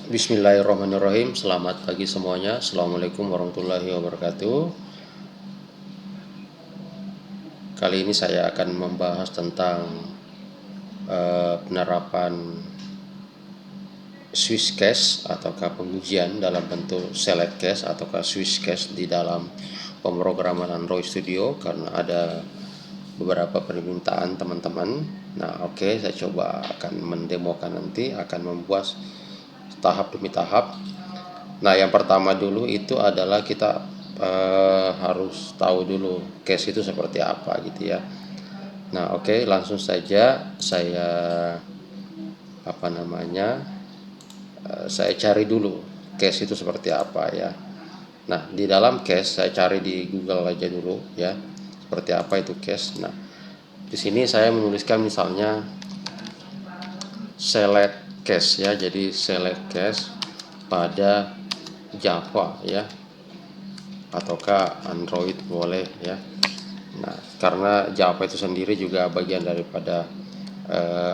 Bismillahirrahmanirrahim. Selamat pagi semuanya. Assalamualaikum warahmatullahi wabarakatuh. Kali ini saya akan membahas tentang penerapan Swiss Cache ataukah pengujian dalam bentuk Select Cache ataukah Swiss Cache di dalam pemrograman Android Studio, karena ada beberapa permintaan teman-teman. Nah, oke, saya coba akan mendemokan nanti, akan membuat tahap demi tahap. Nah, yang pertama dulu itu adalah kita harus tahu dulu cache itu seperti apa gitu ya. Nah, oke, langsung saja saya saya cari dulu cache itu seperti apa ya. Nah, di dalam cache saya cari di Google aja dulu ya, seperti apa itu cache. Nah, di sini saya menuliskan misalnya select cache ya, jadi select cache pada Java ya, ataukah Android boleh ya. Nah, karena Java itu sendiri juga bagian daripada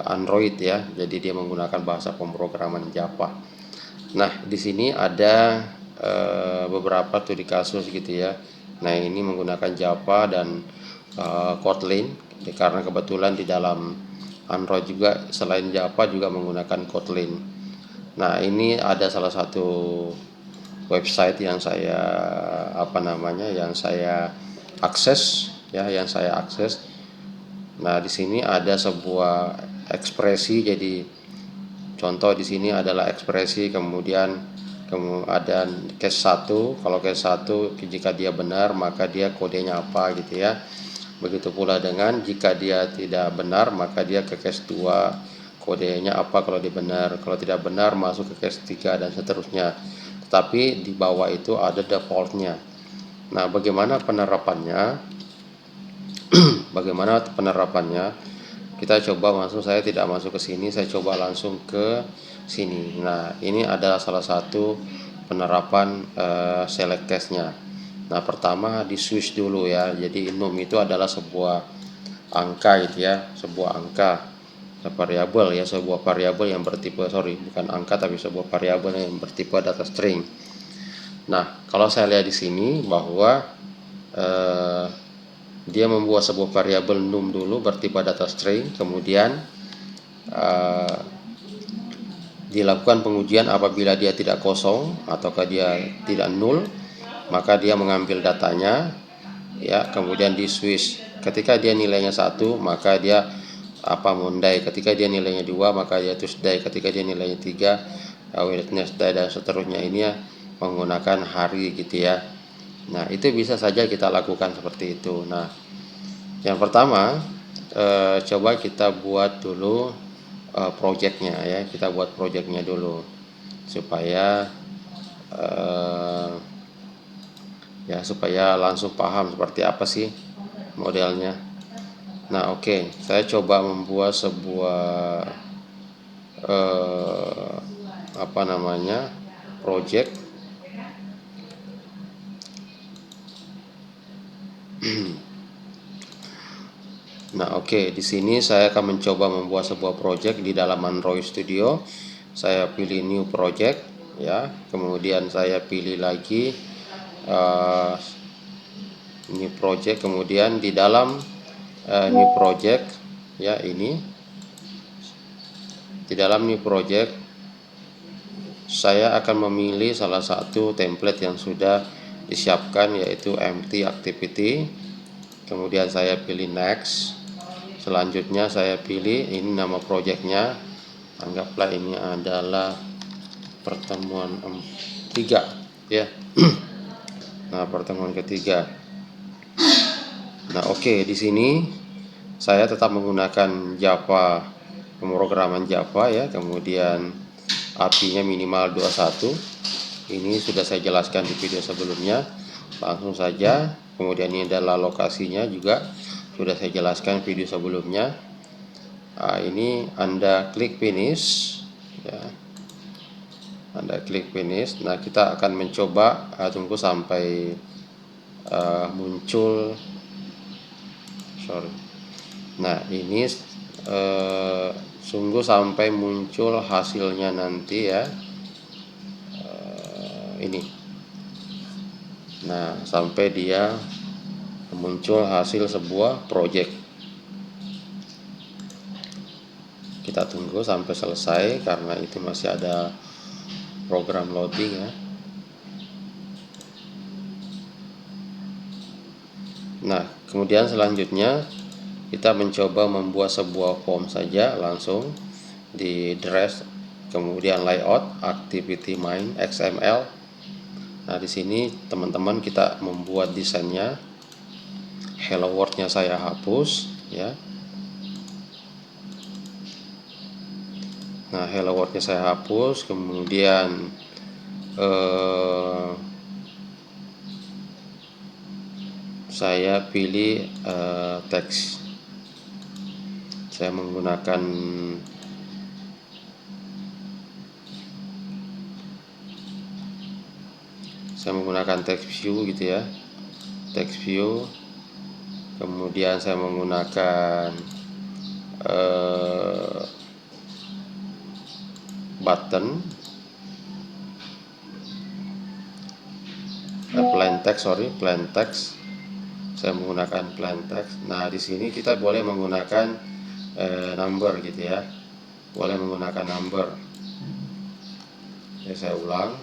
Android ya, jadi dia menggunakan bahasa pemrograman Java. Nah, di sini ada beberapa studi kasus gitu ya. Nah, ini menggunakan Java dan Kotlin, karena kebetulan di dalam Android juga selain Java juga menggunakan Kotlin. Nah, ini ada salah satu website yang saya akses. Nah, di sini ada sebuah ekspresi, jadi contoh di sini adalah ekspresi, kemudian ada case 1. Kalau case 1 jika dia benar maka dia kodenya apa gitu ya. Begitu pula dengan jika dia tidak benar maka dia ke case 2, kodenya apa kalau dia benar. Kalau tidak benar masuk ke case 3 dan seterusnya. Tetapi di bawah itu ada defaultnya. Nah, bagaimana penerapannya? Kita coba saya tidak masuk ke sini, saya coba langsung ke sini. Nah, ini adalah salah satu penerapan select cache-nya. Nah, pertama di switch dulu ya. Jadi num itu adalah sebuah angka gitu ya, sebuah variabel yang bertipe bukan angka tapi sebuah variabel yang bertipe data string. Nah, kalau saya lihat di sini bahwa dia membuat sebuah variabel num dulu bertipe data string, kemudian dilakukan pengujian apabila dia tidak kosong ataukah dia tidak null, maka dia mengambil datanya ya, kemudian di switch. Ketika dia nilainya 1 maka dia Monday, ketika dia nilainya 2 maka dia Tuesday, ketika dia nilainya 3 Wednesday, dan seterusnya. Ini ya menggunakan hari gitu ya. Nah, itu bisa saja kita lakukan seperti itu. Nah, yang pertama coba kita buat dulu projectnya ya. Kita buat projectnya dulu supaya supaya langsung paham seperti apa sih modelnya. Nah, oke, saya coba membuat sebuah project. Nah, oke, di sini saya akan mencoba membuat sebuah project di dalam Android Studio. Saya pilih new project ya, kemudian saya pilih lagi new project, kemudian di dalam new project ya, ini di dalam new project saya akan memilih salah satu template yang sudah disiapkan, yaitu empty activity. Kemudian saya pilih next. Selanjutnya saya pilih ini nama projectnya, anggaplah ini adalah pertemuan 3 ya. Nah, pertemuan ketiga. Nah, oke, di sini saya tetap menggunakan Java, pemrograman Java ya, kemudian API-nya minimal 21. Ini sudah saya jelaskan di video sebelumnya. Langsung saja. Kemudian ini adalah lokasinya juga sudah saya jelaskan video sebelumnya. Ini Anda klik finish ya. Anda klik finish. Nah, kita akan mencoba tunggu sampai muncul. Nah, ini sungguh sampai muncul hasilnya nanti ya. ini. Nah, sampai dia muncul hasil sebuah project. Kita tunggu sampai selesai karena itu masih ada program loading ya. Nah, kemudian selanjutnya kita mencoba membuat sebuah form saja langsung di dress, kemudian layout, activity main, XML. Nah, di sini teman-teman kita membuat desainnya. Hello World-nya saya hapus ya. Nah, Hello World-nya saya hapus, kemudian saya pilih teks. Saya menggunakan text view gitu ya, text view. Kemudian saya menggunakan button, plain text. Saya menggunakan plain text. Nah, di sini kita boleh menggunakan number gitu ya, boleh menggunakan number. Ya, saya ulang,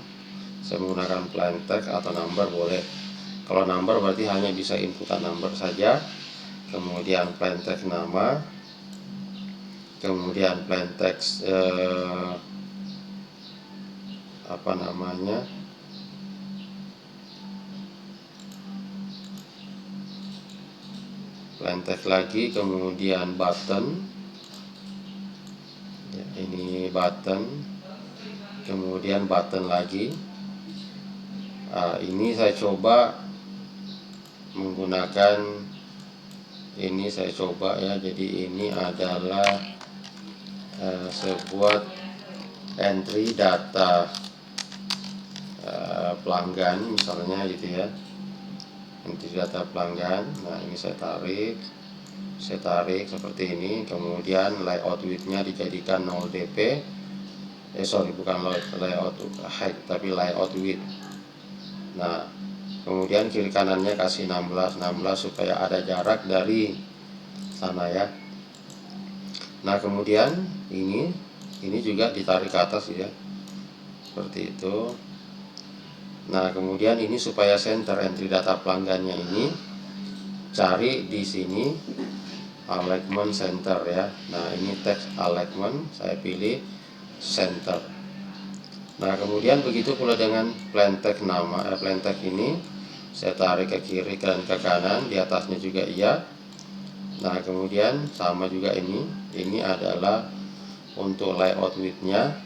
saya menggunakan plain text atau number boleh. Kalau number berarti hanya bisa inputan number saja. Kemudian plain text nama, kemudian plain text apa namanya, plain text lagi, kemudian button ya, ini button, kemudian button lagi. Ini saya coba menggunakan ini, saya coba ya, jadi ini adalah sebuah entry data pelanggan misalnya gitu ya, entry data pelanggan. Nah, ini saya tarik seperti ini, kemudian layout width-nya dijadikan 0 dp, bukan layout height tapi layout width. Nah, kemudian kiri kanannya kasih 16 supaya ada jarak dari sana ya. Nah, kemudian ini juga ditarik ke atas ya, seperti itu. Nah, kemudian ini supaya center entry data pelanggannya ini, cari di sini alignment center ya. Nah, ini text alignment, saya pilih center. Nah, kemudian begitu pula dengan plain text nama, plain text ini saya tarik ke kiri dan ke kanan, di atasnya juga iya. Nah, kemudian sama juga ini adalah untuk layout width-nya.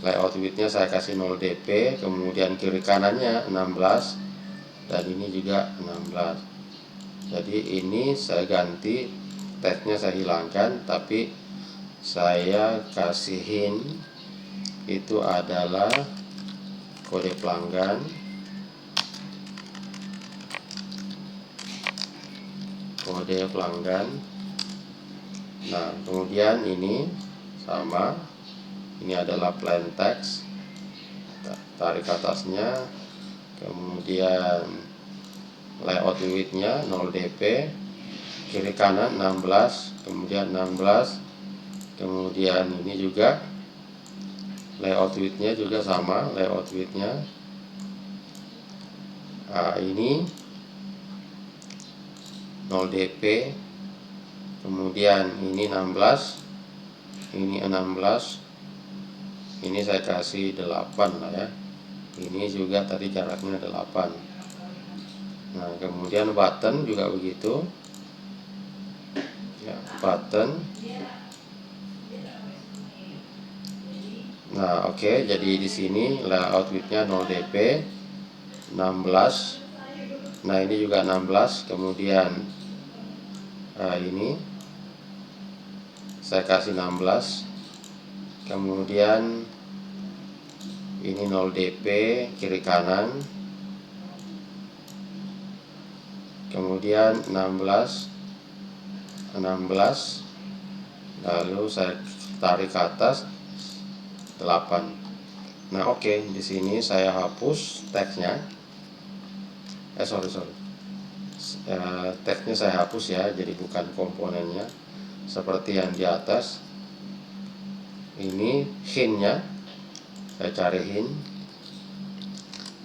Layout width-nya saya kasih 0 dp, kemudian kiri kanannya 16 dan ini juga 16. Jadi ini saya ganti, teksnya saya hilangkan, tapi saya kasihin itu adalah kode pelanggan, Nah, kemudian ini sama, ini adalah plain text, tarik atasnya, kemudian layout width-nya 0 dp, kiri kanan 16, kemudian 16, kemudian ini juga layout width-nya juga sama, layout width-nya ini 0 dp, kemudian ini 16, ini 16, ini saya kasih 8 lah ya, ini juga tadi jaraknya 8. Nah, kemudian button juga begitu ya, button. Nah, oke, jadi di sini layout width-nya 0 dp, 16. Nah, ini juga 16, kemudian ini saya kasih 16, kemudian ini 0 dp kiri kanan, kemudian 16, lalu saya tarik ke atas 8. Nah, oke, di sini saya hapus teksnya. Sorry. Teksnya saya hapus ya, jadi bukan komponennya seperti yang di atas. Ini hintnya, saya cari hint.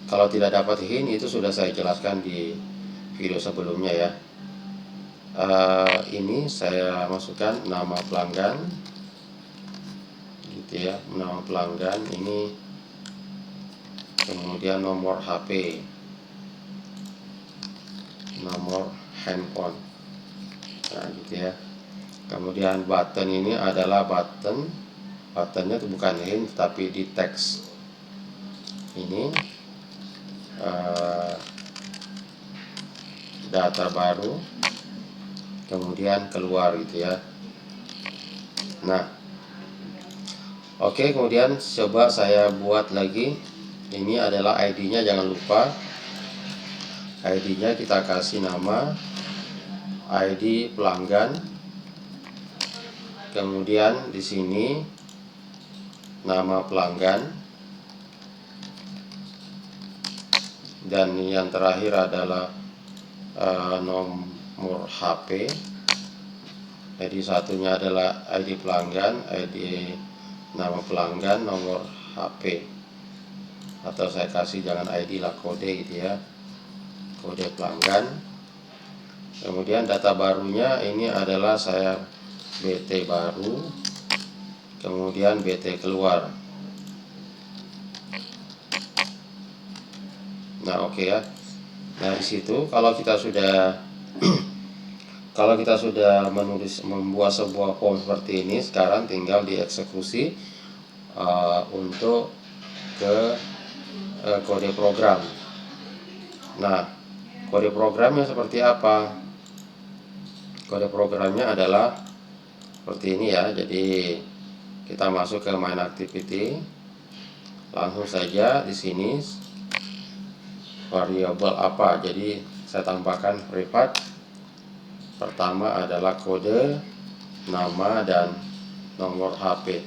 Kalau tidak dapat hint, itu sudah saya jelaskan di video sebelumnya ya. Ini saya masukkan nama pelanggan, gitu ya, nama pelanggan ini, kemudian nomor HP, nomor handphone, nah gitu ya. Kemudian button ini adalah buttonnya itu bukan hint tapi di teks ini, data baru, kemudian keluar gitu ya. Nah, oke, kemudian coba saya buat lagi. Ini adalah ID-nya, jangan lupa ID-nya kita kasih nama ID pelanggan. Kemudian di sini nama pelanggan, dan yang terakhir adalah nomor HP. Jadi satunya adalah ID pelanggan, ID nama pelanggan, nomor HP, atau saya kasih jangan ID lah, kode gitu ya, kode pelanggan. Kemudian data barunya ini adalah saya BT baru, kemudian BT keluar. Nah, oke ya. Nah, di situ kalau kita sudah kalau kita sudah membuat sebuah form seperti ini, sekarang tinggal dieksekusi untuk ke kode program. Nah, kode programnya seperti apa? Kode programnya adalah seperti ini ya. Jadi kita masuk ke main activity, langsung saja di sini variabel apa. Jadi saya tambahkan privat. Pertama adalah kode, nama, dan nomor HP.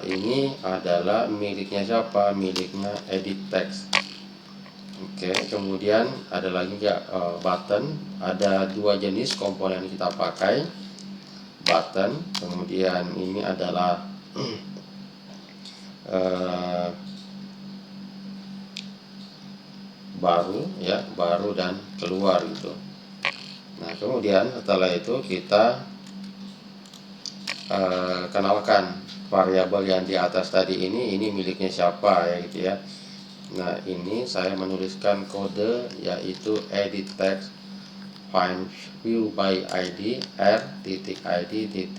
Ini adalah miliknya siapa? Miliknya edit text. Oke, kemudian ada lagi button. Ada dua jenis komponen kita pakai, button. Kemudian ini adalah baru ya, baru dan keluar gitu. Nah, kemudian setelah itu kita kenalkan variabel yang di atas tadi ini miliknya siapa ya gitu ya. Nah, ini saya menuliskan kode yaitu edit text find view by ID r.id.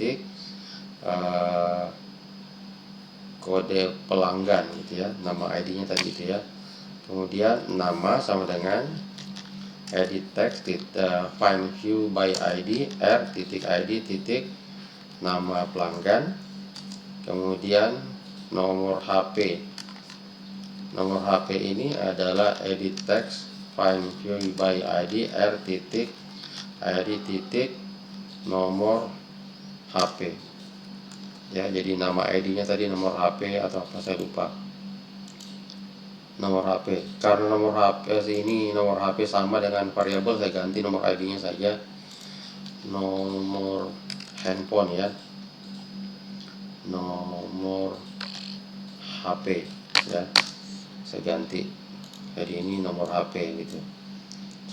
Kode pelanggan gitu ya, nama ID-nya tadi gitu ya. Kemudian nama sama dengan edit text find view by ID r.id. Nama pelanggan, kemudian nomor HP. Nomor HP ini adalah edit text find view by ID r.id. Nomor HP ya. Jadi nama ID-nya tadi nomor HP atau apa saya lupa. Nomor HP, karena nomor HP ini nomor HP sama dengan variabel, saya ganti nomor ID-nya saja nomor handphone ya, nomor HP ya, saya ganti jadi ini nomor HP gitu,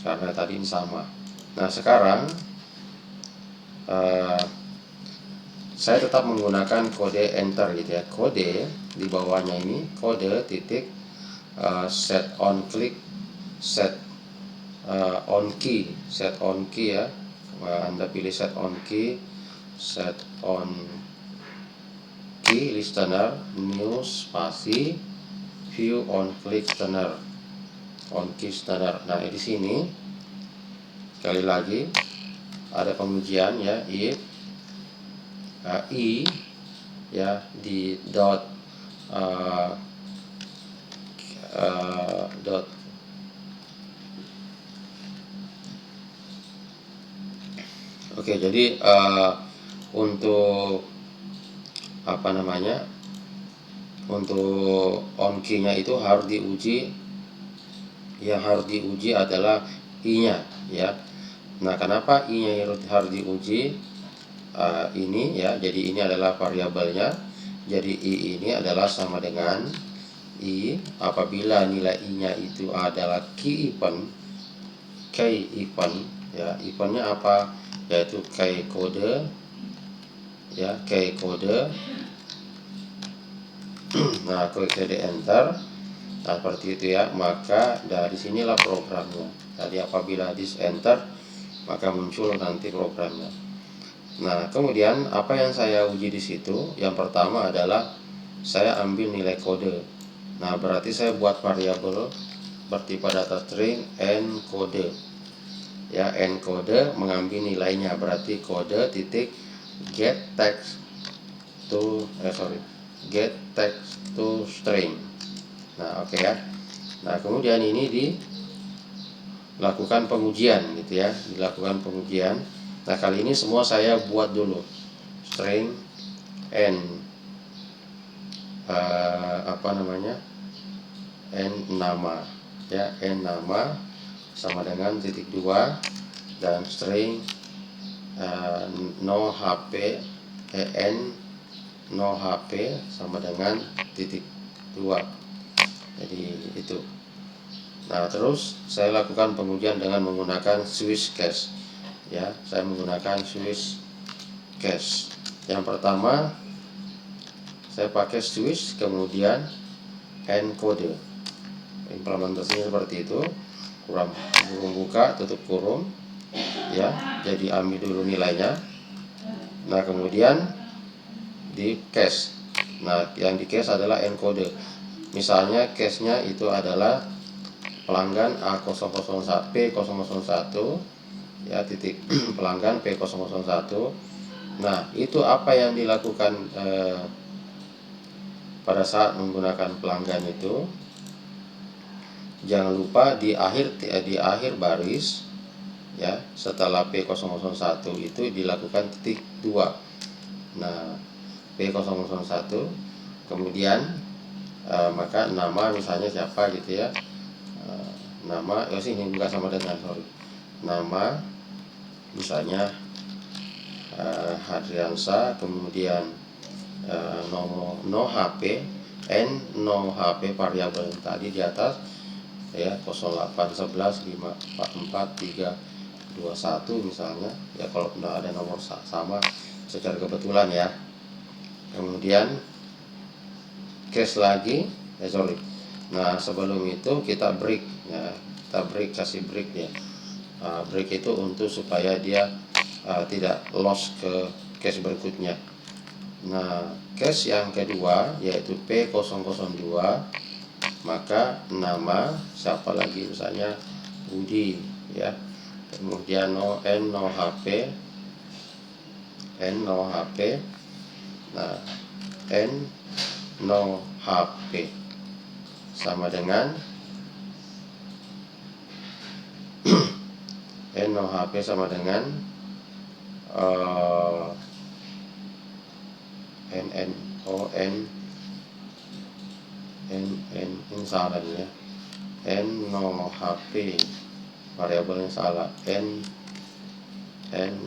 karena tadi ini sama. Nah, sekarang saya tetap menggunakan kode enter gitu ya. Kode di bawahnya ini kode titik set on click, set on key ya. Anda pilih set on key listener, new spasi view on click listener, on key listener. Nah, di sini sekali lagi ada pengujian ya, if i ya di dot Oke, jadi untuk apa namanya, untuk on key-nya itu harus diuji, yang harus diuji adalah i-nya ya. Nah, kenapa i-nya harus diuji? Ini ya, jadi ini adalah variabelnya. Jadi i ini adalah sama dengan i apabila nilai i-nya itu adalah key event ya. Eventnya apa? Yaitu key kode ya, key kode. Nah, klik kode enter. Nah, seperti itu ya. Maka dari sinilah programnya. Jadi apabila dis enter, maka muncul nanti programnya. Nah, kemudian apa yang saya uji di situ? Yang pertama adalah saya ambil nilai kode. Nah, berarti saya buat variabel bertipe data string encode. Ya, encode mengambil nilainya, berarti kode titik get text to string. Nah, oke ya. Nah, kemudian ini dilakukan pengujian gitu ya, dilakukan pengujian. Nah, kali ini semua saya buat dulu string n n nama ya, n nama sama dengan titik 2 dan string no hp n no hp sama dengan titik 2. Jadi itu. Nah, terus saya lakukan pengujian dengan menggunakan switch case ya. Saya menggunakan switch case. Yang pertama saya pakai switch, kemudian encode. Implementasinya seperti itu. Kurung buka, tutup kurung ya. Jadi ambil dulu nilainya. Nah, kemudian di cache. Nah, yang di cache adalah encode. Misalnya cache-nya itu adalah pelanggan A001 P001 ya, titik pelanggan P001. Nah, itu apa yang dilakukan pada saat menggunakan pelanggan itu? Jangan lupa di akhir baris ya, setelah P001 itu dilakukan titik 2. Nah, P001 kemudian maka nama misalnya siapa gitu ya. Nama ini bukan sama dengan, nama misalnya Hadriansa, kemudian no HP n no HP variabel yang tadi di atas ya, 0811544321 misalnya ya, kalau tidak ada nomor sama secara kebetulan ya. Kemudian case lagi nah, sebelum itu kita break ya, kasih break ya. Break itu untuk supaya dia tidak lost ke case berikutnya. Nah, case yang kedua yaitu P002, maka nama siapa lagi, misalnya Budi ya. Kemudian n no HP nah, n no HP sama dengan n no HP sama dengan ini salah ya, n no HP variabelnya salah, n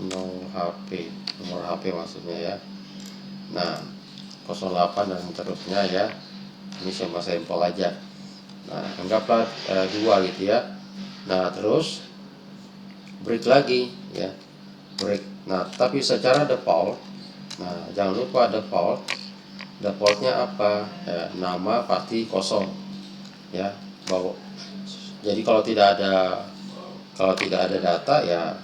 no HP nomor HP maksudnya ya. Nah, 08 dan seterusnya ya, ini sama sampel aja. Nah, anggaplah 2 gitu ya. Nah, terus break lagi ya, break. Nah, tapi secara default, nah jangan lupa defaultnya apa ya, nama pasti kosong ya, bahwa jadi kalau tidak ada data ya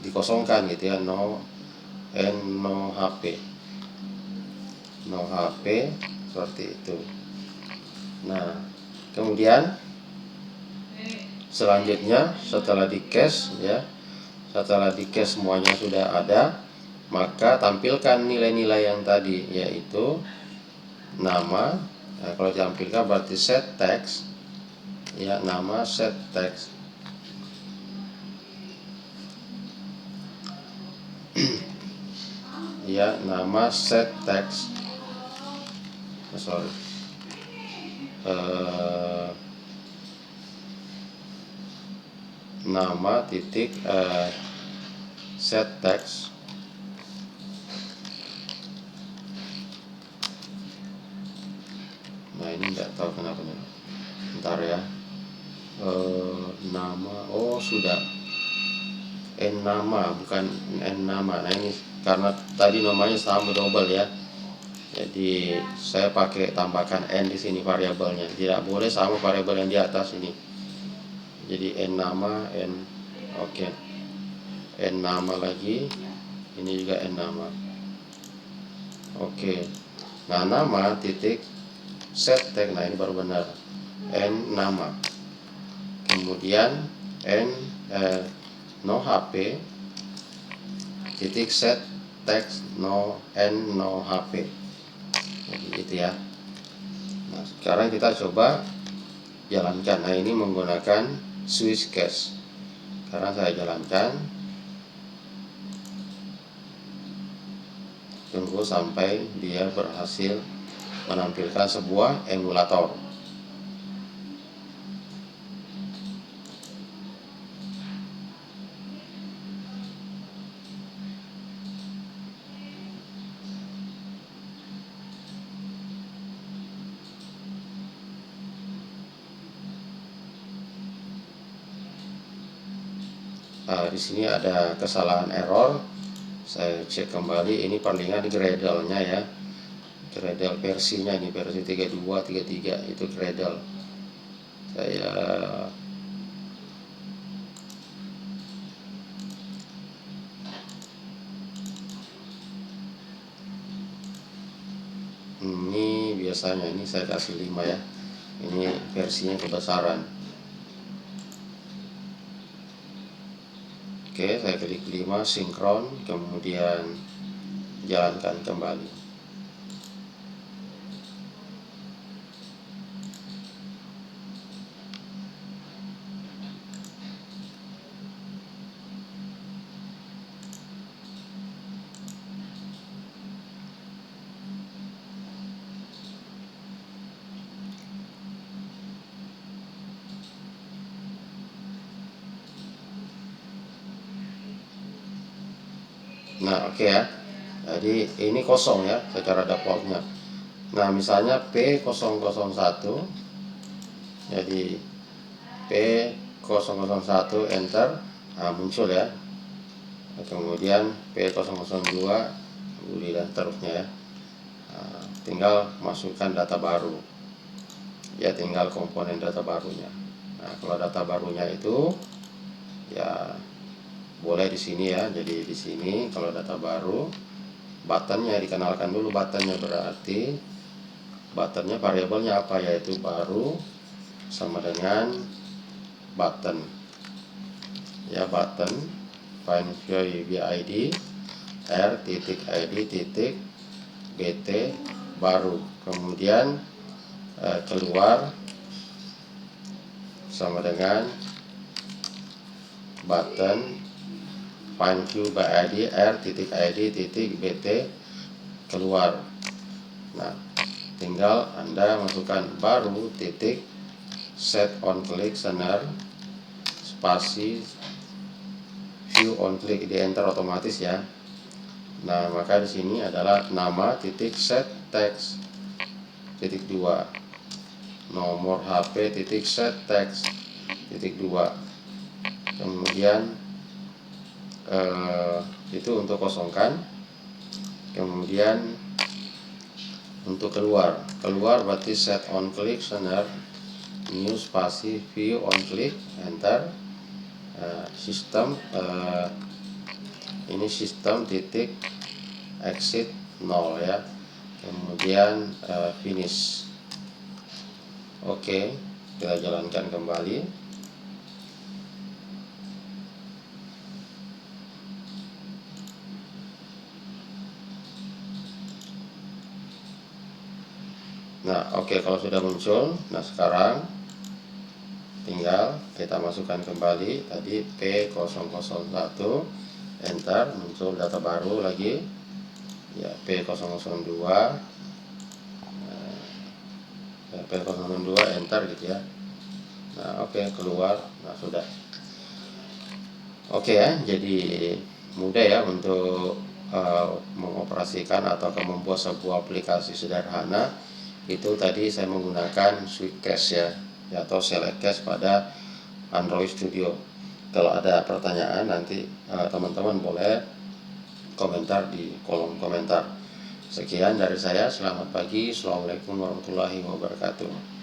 dikosongkan gitu ya, no HP seperti itu. Nah, kemudian selanjutnya setelah di cache ya, setelah di cache semuanya sudah ada, maka tampilkan nilai-nilai yang tadi yaitu nama. Nah, kalau ditampilkan berarti set text ya, nama set text ya, nama set text nama titik set text. Nah ini tidak tahu kenapa nih, bentar ya. Nama, oh sudah, n nama bukan n nama. Nah ini karena tadi namanya sama double ya, jadi saya pakai tambahkan n di sini variabelnya, tidak boleh sama variabel yang di atas ini. Jadi n nama, n, oke, n nama lagi, ini juga n nama. Oke, nah nama titik set tag, nah ini baru benar, n nama. Kemudian n no hp titik set text no n no hp, jadi itu ya. Nah sekarang kita coba jalankan. Nah ini menggunakan switch case. Sekarang saya jalankan, tunggu sampai dia berhasil menampilkan sebuah emulator. Di sini ada kesalahan error. Saya cek kembali, ini palingan Gradle-nya ya. Gradle versinya ini versi 32, 33 itu Gradle. Saya ini biasanya ini saya kasih 5 ya. Ini versinya kebesaran. Oke, saya klik 5 sinkron, kemudian jalankan kembali. Nah oke ya, jadi ini kosong ya secara defaultnya. Nah misalnya P001, jadi P001 enter, nah muncul ya. Kemudian P002 dan terusnya ya. Nah, tinggal masukkan data baru ya, tinggal komponen data barunya. Nah kalau data barunya itu ya boleh di sini ya. Jadi di sini kalau data baru, buttonnya dikenalkan dulu. Buttonnya berarti buttonnya variabelnya apa, yaitu baru sama dengan button ya, button find vid r titik id titik bt baru, kemudian keluar sama dengan button find by id r titik id titik bt keluar. Nah tinggal Anda masukkan baru titik set on click center spasi view on click, di enter otomatis ya. Nah maka di sini adalah nama titik set text titik 2 nomor HP titik set text titik 2, kemudian itu untuk kosongkan. Kemudian untuk keluar berarti set on click center new spasi view on click enter, sistem ini sistem titik exit 0 ya, kemudian finish. Oke, kita jalankan kembali. Nah oke, kalau sudah muncul, nah sekarang tinggal kita masukkan kembali tadi P001 enter, muncul data baru lagi ya, P002 F02 enter gitu ya. Nah oke, keluar. Nah sudah. Oke ya, jadi mudah ya untuk mengoperasikan atau membuat sebuah aplikasi sederhana. Itu tadi saya menggunakan Sweetcast ya atau Select Cache pada Android Studio. Kalau ada pertanyaan nanti teman-teman boleh komentar di kolom komentar. Sekian dari saya, selamat pagi, assalamualaikum warahmatullahi wabarakatuh.